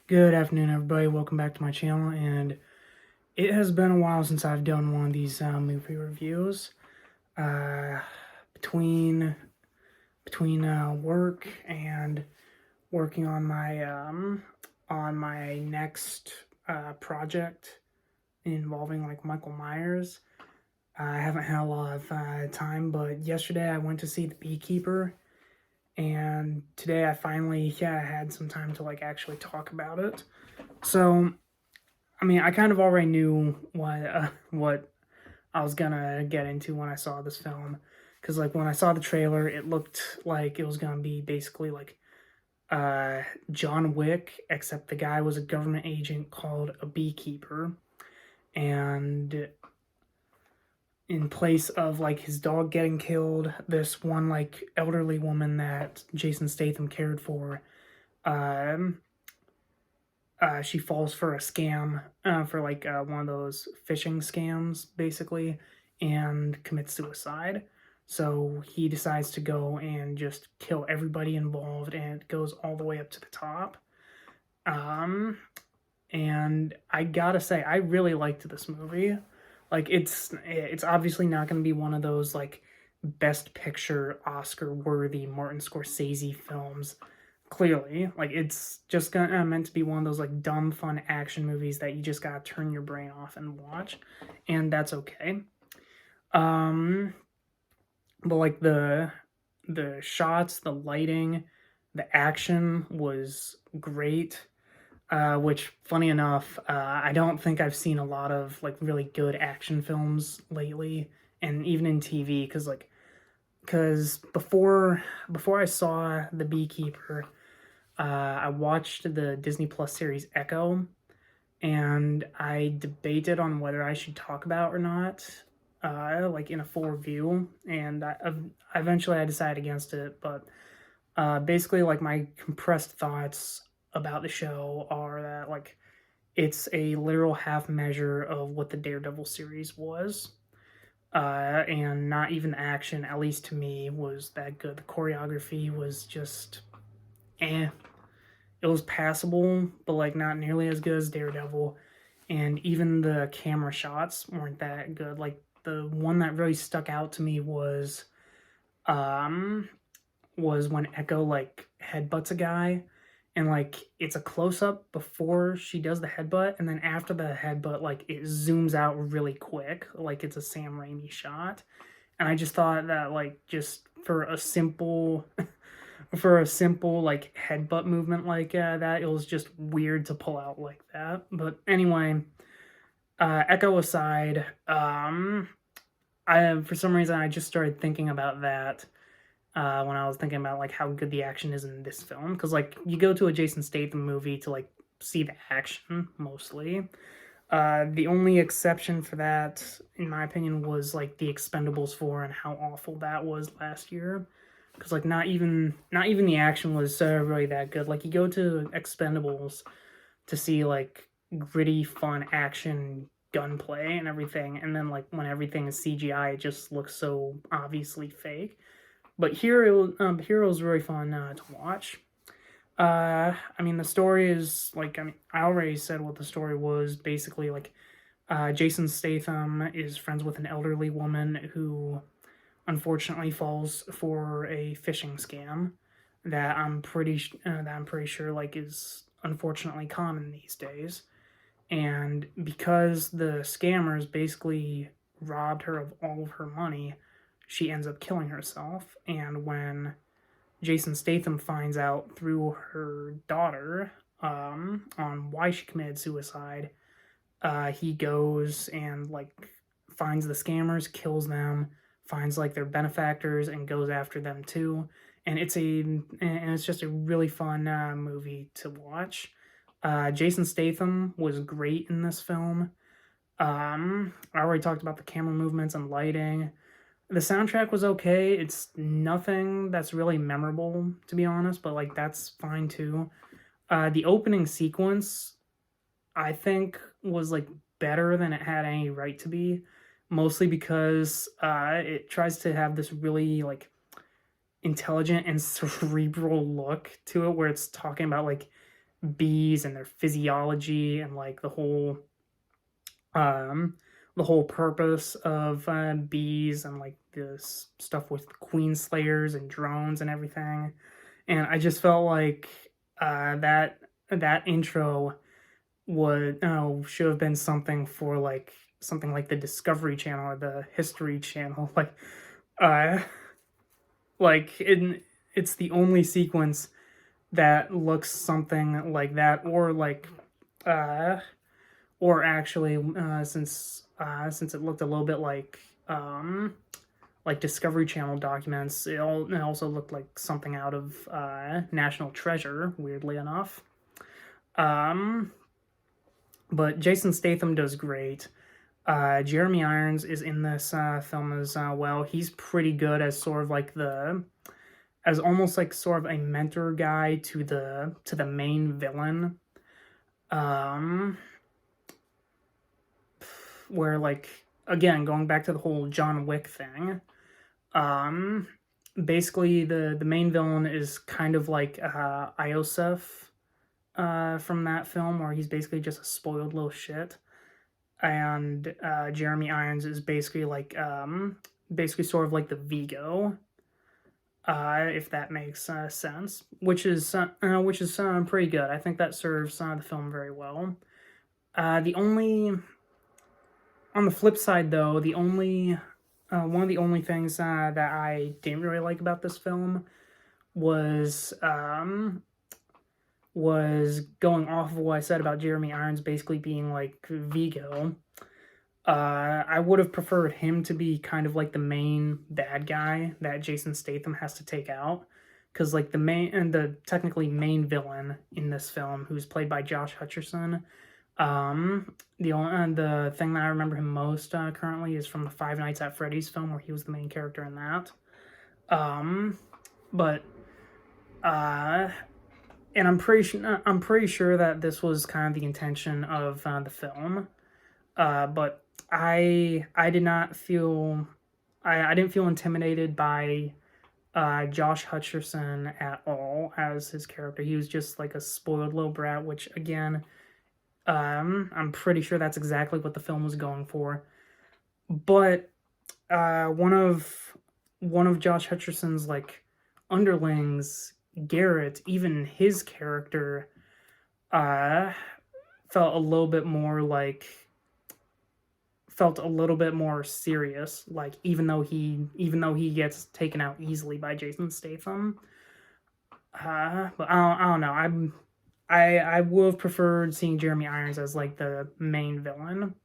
Good afternoon, everybody. Welcome back to my channel, and it has been a while since I've done one of these movie reviews. Uh, between work and working on my next project involving like Michael Myers, I haven't had a lot of time. But yesterday I went to see The Beekeeper, and today I finally had some time to like actually talk about it. So I mean, I kind of already knew what I was gonna get into when I saw this film, because like when I saw the trailer, it looked like it was gonna be basically like uh, John Wick, except the guy was a government agent called a beekeeper, and in place of like his dog getting killed, this one like elderly woman that Jason Statham cared for, um, she falls for a scam, for like one of those phishing scams, basically, and commits suicide. So he decides to go and just kill everybody involved, and it goes all the way up to the top. Um, and I gotta say, I really liked this movie. Like, it's obviously not going to be one of those like best picture Oscar worthy Martin Scorsese films. Clearly, like it's just gonna meant to be one of those like dumb fun action movies that you just gotta turn your brain off and watch, and that's okay. Um, but like the shots, the lighting, the action was great. Which, funny enough, I don't think I've seen a lot of like really good action films lately, and even in TV, because before I saw The Beekeeper, I watched the Disney Plus series Echo, and I debated on whether I should talk about or not, like in a full review, and eventually I decided against it. But basically, like my compressed thoughts about the show are that like it's a literal half measure of what the Daredevil series was. And not even the action, at least to me, was that good. The choreography was just eh. It was passable, but like not nearly as good as Daredevil. And even the camera shots weren't that good. Like the one that really stuck out to me um was when Echo like headbutts a guy, and like it's a close up before she does the headbutt, and then after the headbutt like it zooms out really quick like it's a Sam Raimi shot. And I just thought that like just for a simple like headbutt movement like that, it was just weird to pull out like that. But anyway, Echo aside, I for some reason I just started thinking about that when I was thinking about like how good the action is in this film, because like you go to a Jason Statham movie to like see the action mostly. The only exception for that, in my opinion, was like the Expendables 4 and how awful that was last year. Because like not even the action was really that good. Like you go to Expendables to see like gritty, fun action gunplay and everything, and then like when everything is CGI, it just looks so obviously fake. But here it was really fun to watch. I mean, the story is like, I mean, I already said what the story was. Basically, like, Jason Statham is friends with an elderly woman who unfortunately falls for a phishing scam that I'm pretty sure like is unfortunately common these days. And because the scammers basically robbed her of all of her money, she ends up killing herself. And when Jason Statham finds out through her daughter on why she committed suicide, he goes and like finds the scammers, kills them, finds like their benefactors, and goes after them too. And it's just a really fun movie to watch. Jason Statham was great in this film. I already talked about the camera movements and lighting. The soundtrack was okay. It's nothing that's really memorable, to be honest, but like that's fine too. The opening sequence, I think, was like better than it had any right to be, mostly because it tries to have this really like intelligent and cerebral look to it, where it's talking about like bees and their physiology and like um, the whole purpose of bees and like this stuff with queen slayers and drones and everything. And I just felt like that intro would should have been something for like something like the Discovery Channel or the History Channel. Uh, it's the only sequence that looks something like that, or uh, or actually, since it looked a little bit like Discovery Channel documents, it also looked like something out of National Treasure. Weirdly enough, um, but Jason Statham does great. Jeremy Irons is in this film as well. He's pretty good as sort of like as almost like sort of a mentor guy to the main villain. Um, where like again going back to the whole John Wick thing. Um, Basically the main villain is kind of like Iosef from that film, where he's basically just a spoiled little shit. And Jeremy Irons is basically basically sort of like the Vigo, if that makes sense, which is pretty good. I think that serves the film very well. The only On the flip side, though, the only one of the only things that I didn't really like about this film was was going off of what I said about Jeremy Irons basically being like Vigo. I would have preferred him to be kind of like the main bad guy that Jason Statham has to take out, because like the technically main villain in this film, who's played by Josh Hutcherson. The thing that I remember him most currently is from the Five Nights at Freddy's film, where he was the main character in that. Um, but and I'm pretty sure that this was kind of the intention of the film. But I did not feel I didn't feel intimidated by Josh Hutcherson at all as his character. He was just like a spoiled little brat, which again, I'm pretty sure that's exactly what the film was going for. But one of Josh Hutcherson's like underlings, Garrett, even his character uh felt a little bit more like felt a little bit more serious, like even though he gets taken out easily by Jason Statham. But I don't know. I would have preferred seeing Jeremy Irons as like the main villain,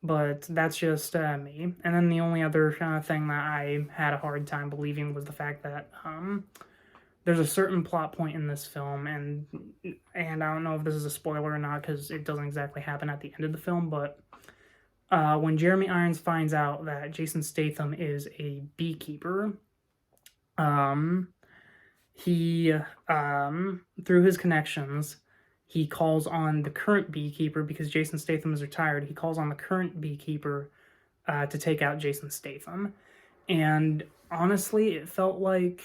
but that's just me. And then the only other thing that I had a hard time believing was the fact that there's a certain plot point in this film, and I don't know if this is a spoiler or not because it doesn't exactly happen at the end of the film, but when Jeremy Irons finds out that Jason Statham is a beekeeper, um, he through his connections, he calls on the current beekeeper because Jason Statham is retired. He calls on the current beekeeper to take out Jason Statham, and honestly, it felt like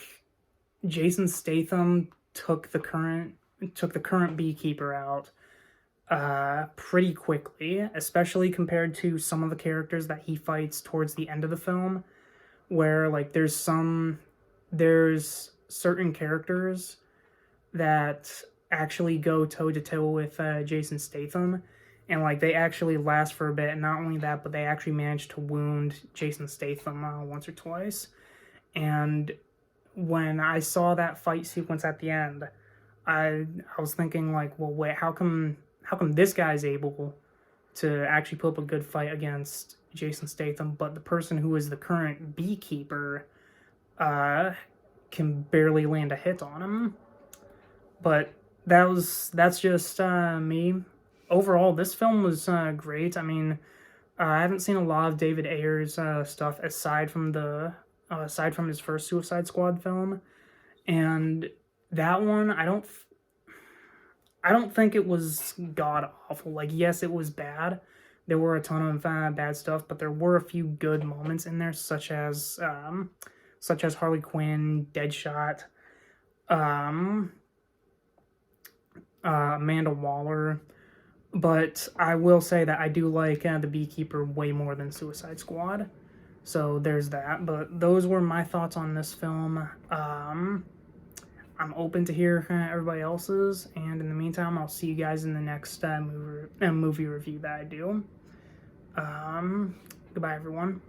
Jason Statham took the current beekeeper out pretty quickly, especially compared to some of the characters that he fights towards the end of the film, where like there's certain characters that actually go toe to toe with Jason Statham, and like they actually last for a bit. And not only that, but they actually manage to wound Jason Statham once or twice. And when I saw that fight sequence at the end, I was thinking like, well, wait, how come this guy's able to actually put up a good fight against Jason Statham, but the person who is the current beekeeper can barely land a hit on him? But that's just me. Overall, this film was great. I mean, I haven't seen a lot of David Ayer's stuff aside from his first Suicide Squad film, and that one I don't think it was god awful. Like, yes, it was bad. There were a ton of bad stuff, but there were a few good moments in there, such as Harley Quinn, Deadshot, um, Amanda Waller. But I will say that I do like The Beekeeper way more than Suicide Squad. So there's that. But those were my thoughts on this film. I'm open to hear everybody else's. And in the meantime, I'll see you guys in the next movie review that I do. Goodbye, everyone.